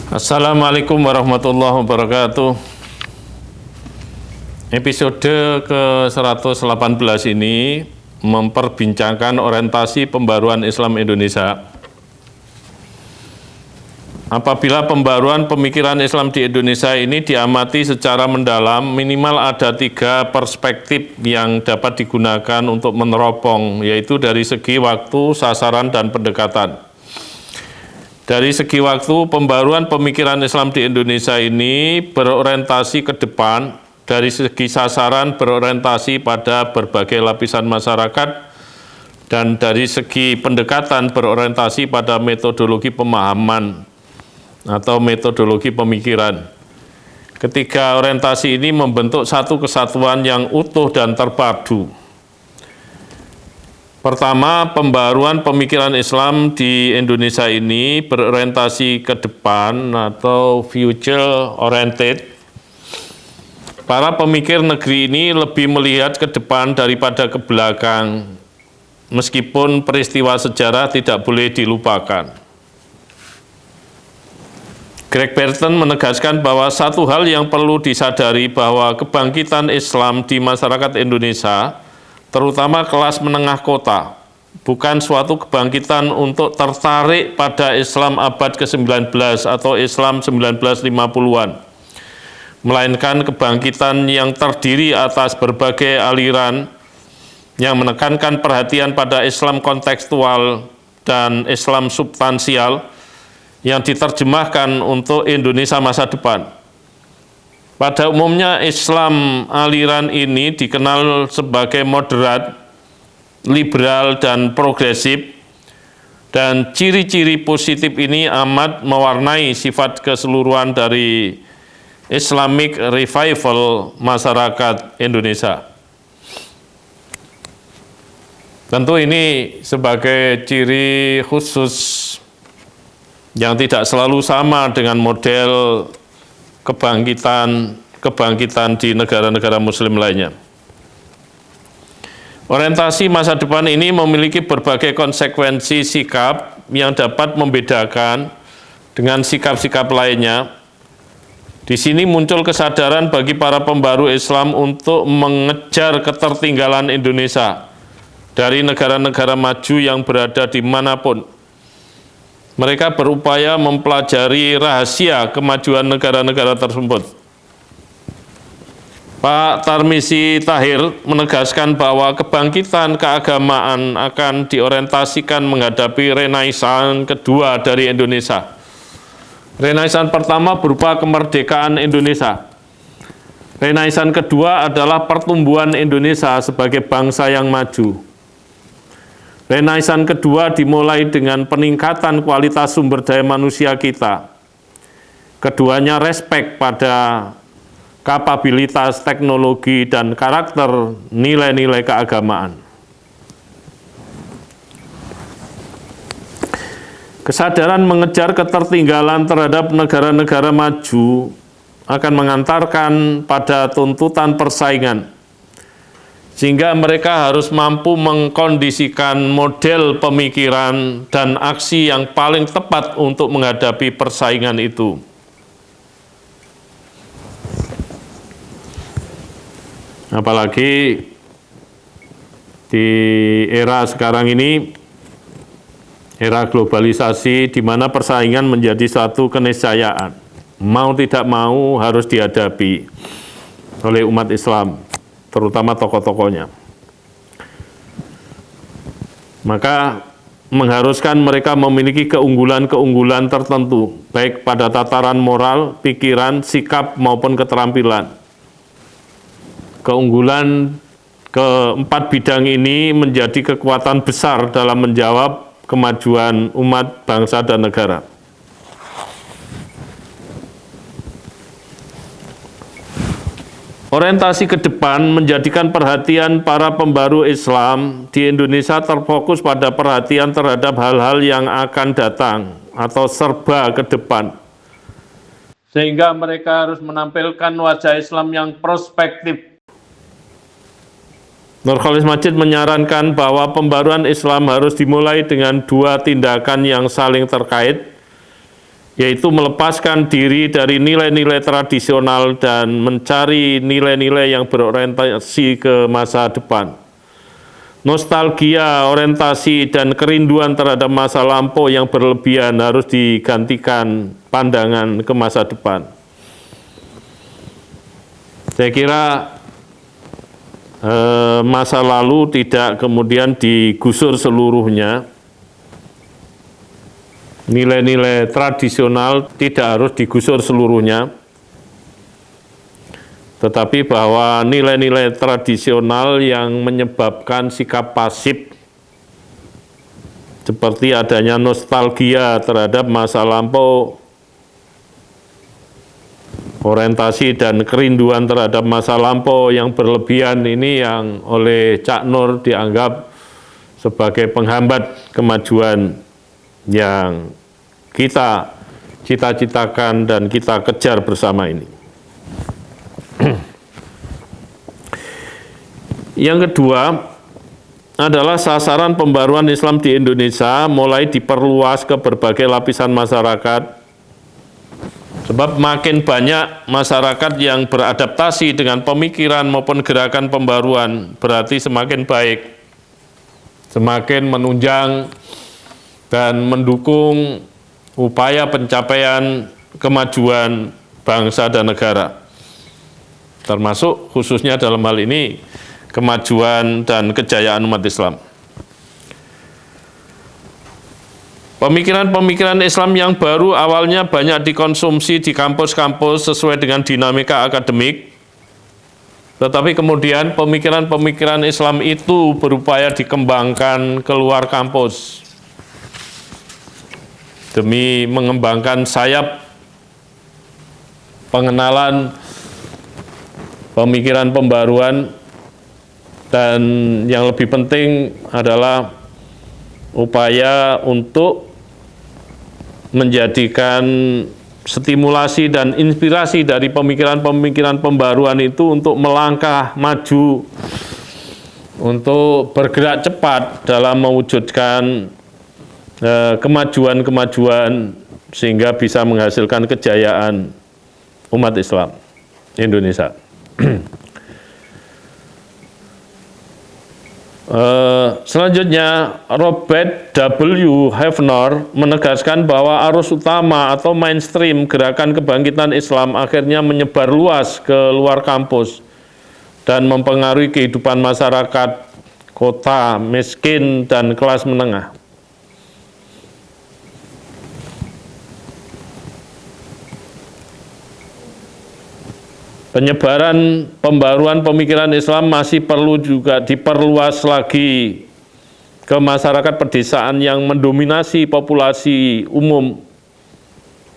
Assalamualaikum warahmatullahi wabarakatuh. Episode ke-118 ini memperbincangkan orientasi pembaruan Islam Indonesia. Apabila pembaruan pemikiran Islam di Indonesia ini diamati secara mendalam, minimal ada 3 perspektif yang dapat digunakan untuk meneropong, yaitu dari segi waktu, sasaran, dan pendekatan. Dari segi waktu, pembaruan pemikiran Islam di Indonesia ini berorientasi ke depan, dari segi sasaran berorientasi pada berbagai lapisan masyarakat, dan dari segi pendekatan berorientasi pada metodologi pemahaman atau metodologi pemikiran. Ketiga orientasi ini membentuk satu kesatuan yang utuh dan terpadu. Pertama, pembaruan pemikiran Islam di Indonesia ini berorientasi ke depan atau future oriented. Para pemikir negeri ini lebih melihat ke depan daripada ke belakang, meskipun peristiwa sejarah tidak boleh dilupakan. Greg Barton menegaskan bahwa satu hal yang perlu disadari bahwa kebangkitan Islam di masyarakat Indonesia, terutama kelas menengah kota, bukan suatu kebangkitan untuk tertarik pada Islam abad ke-19 atau Islam 1950-an, melainkan kebangkitan yang terdiri atas berbagai aliran yang menekankan perhatian pada Islam kontekstual dan Islam substansial yang diterjemahkan untuk Indonesia masa depan. Pada umumnya Islam aliran ini dikenal sebagai moderat, liberal, dan progresif, dan ciri-ciri positif ini amat mewarnai sifat keseluruhan dari Islamic Revival masyarakat Indonesia. Tentu ini sebagai ciri khusus yang tidak selalu sama dengan model kebangkitan di negara-negara muslim lainnya. Orientasi masa depan ini memiliki berbagai konsekuensi sikap yang dapat membedakan dengan sikap-sikap lainnya. Di sini muncul kesadaran bagi para pembaru Islam untuk mengejar ketertinggalan Indonesia dari negara-negara maju yang berada di manapun. Mereka berupaya mempelajari rahasia kemajuan negara-negara tersebut. Pak Tarmizi Tahir menegaskan bahwa kebangkitan keagamaan akan diorientasikan menghadapi Renaissance kedua dari Indonesia. Renaissance pertama berupa kemerdekaan Indonesia. Renaissance kedua adalah pertumbuhan Indonesia sebagai bangsa yang maju. Renaissance kedua dimulai dengan peningkatan kualitas sumber daya manusia kita. Keduanya respek pada kapabilitas teknologi dan karakter nilai-nilai keagamaan. Kesadaran mengejar ketertinggalan terhadap negara-negara maju akan mengantarkan pada tuntutan persaingan, sehingga mereka harus mampu mengkondisikan model pemikiran dan aksi yang paling tepat untuk menghadapi persaingan itu. Apalagi di era sekarang ini, era globalisasi di mana persaingan menjadi suatu keniscayaan. Mau tidak mau harus dihadapi oleh umat Islam, terutama tokoh-tokohnya. Maka mengharuskan mereka memiliki keunggulan-keunggulan tertentu, baik pada tataran moral, pikiran, sikap, maupun keterampilan. Keunggulan keempat bidang ini menjadi kekuatan besar dalam menjawab kemajuan umat, bangsa, dan negara. Orientasi ke depan menjadikan perhatian para pembaru Islam di Indonesia terfokus pada perhatian terhadap hal-hal yang akan datang atau serba ke depan. Sehingga mereka harus menampilkan wajah Islam yang prospektif. Nur Khalis Majid menyarankan bahwa pembaruan Islam harus dimulai dengan 2 tindakan yang saling terkait, yaitu melepaskan diri dari nilai-nilai tradisional dan mencari nilai-nilai yang berorientasi ke masa depan. Nostalgia, orientasi, dan kerinduan terhadap masa lampau yang berlebihan harus digantikan pandangan ke masa depan. Saya kira masa lalu tidak kemudian digusur seluruhnya. Nilai-nilai tradisional tidak harus digusur seluruhnya, tetapi bahwa nilai-nilai tradisional yang menyebabkan sikap pasif seperti adanya nostalgia terhadap masa lampau, orientasi dan kerinduan terhadap masa lampau yang berlebihan ini yang oleh Cak Nur dianggap sebagai penghambat kemajuan yang kita cita-citakan dan kita kejar bersama ini. Yang kedua adalah sasaran pembaruan Islam di Indonesia mulai diperluas ke berbagai lapisan masyarakat, sebab makin banyak masyarakat yang beradaptasi dengan pemikiran maupun gerakan pembaruan, berarti semakin baik, semakin menunjang dan mendukung upaya pencapaian kemajuan bangsa dan negara, termasuk khususnya dalam hal ini kemajuan dan kejayaan umat Islam. Pemikiran-pemikiran Islam yang baru awalnya banyak dikonsumsi di kampus-kampus sesuai dengan dinamika akademik, tetapi kemudian pemikiran-pemikiran Islam itu berupaya dikembangkan keluar kampus demi mengembangkan sayap pengenalan pemikiran pembaruan, dan yang lebih penting adalah upaya untuk menjadikan stimulasi dan inspirasi dari pemikiran-pemikiran pembaruan itu untuk melangkah maju, untuk bergerak cepat dalam mewujudkan kemajuan-kemajuan sehingga bisa menghasilkan kejayaan umat Islam Indonesia. Selanjutnya, Robert W. Hefner menegaskan bahwa arus utama atau mainstream gerakan kebangkitan Islam akhirnya menyebar luas ke luar kampus dan mempengaruhi kehidupan masyarakat kota, miskin, dan kelas menengah. Penyebaran pembaruan pemikiran Islam masih perlu juga diperluas lagi ke masyarakat pedesaan yang mendominasi populasi umum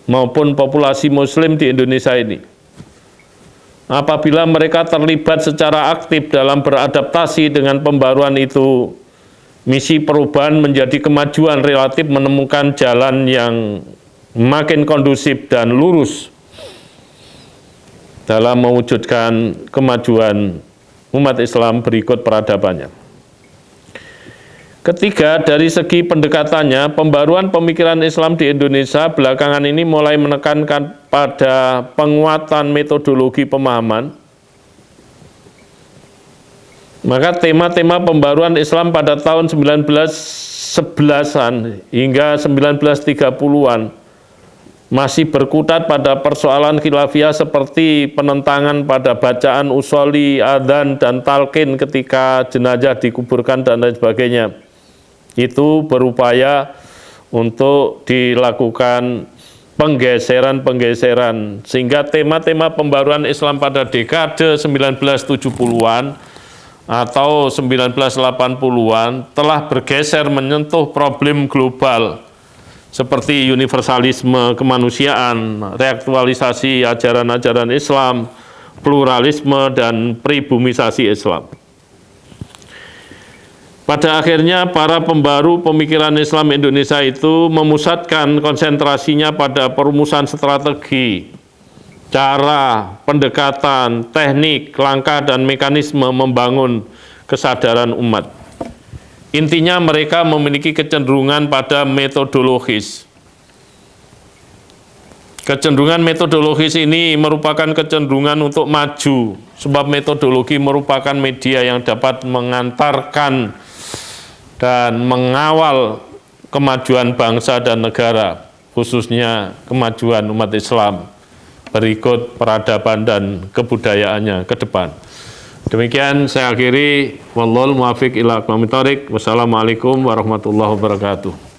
maupun populasi muslim di Indonesia ini. Apabila mereka terlibat secara aktif dalam beradaptasi dengan pembaruan itu, misi perubahan menjadi kemajuan relatif menemukan jalan yang makin kondusif dan lurus dalam mewujudkan kemajuan umat Islam berikut peradabannya. Ketiga, dari segi pendekatannya, pembaruan pemikiran Islam di Indonesia belakangan ini mulai menekankan pada penguatan metodologi pemahaman. Maka tema-tema pembaruan Islam pada tahun 1911-an hingga 1930-an masih berkutat pada persoalan khilafiyah seperti penentangan pada bacaan usoli, adzan, dan talqin ketika jenazah dikuburkan dan lain sebagainya. Itu berupaya untuk dilakukan penggeseran-penggeseran sehingga tema-tema pembaruan Islam pada dekade 1970-an atau 1980-an telah bergeser menyentuh problem global seperti universalisme kemanusiaan, reaktualisasi ajaran-ajaran Islam, pluralisme, dan pribumisasi Islam. Pada akhirnya, para pembaru pemikiran Islam Indonesia itu memusatkan konsentrasinya pada perumusan strategi, cara, pendekatan, teknik, langkah, dan mekanisme membangun kesadaran umat. Intinya mereka memiliki kecenderungan pada metodologis. Kecenderungan metodologis ini merupakan kecenderungan untuk maju, sebab metodologi merupakan media yang dapat mengantarkan dan mengawal kemajuan bangsa dan negara, khususnya kemajuan umat Islam berikut peradaban dan kebudayaannya ke depan. Demikian saya akhiri. Wallahul muwaffiq ila aqwamit thoriq. Wassalamualaikum warahmatullahi wabarakatuh.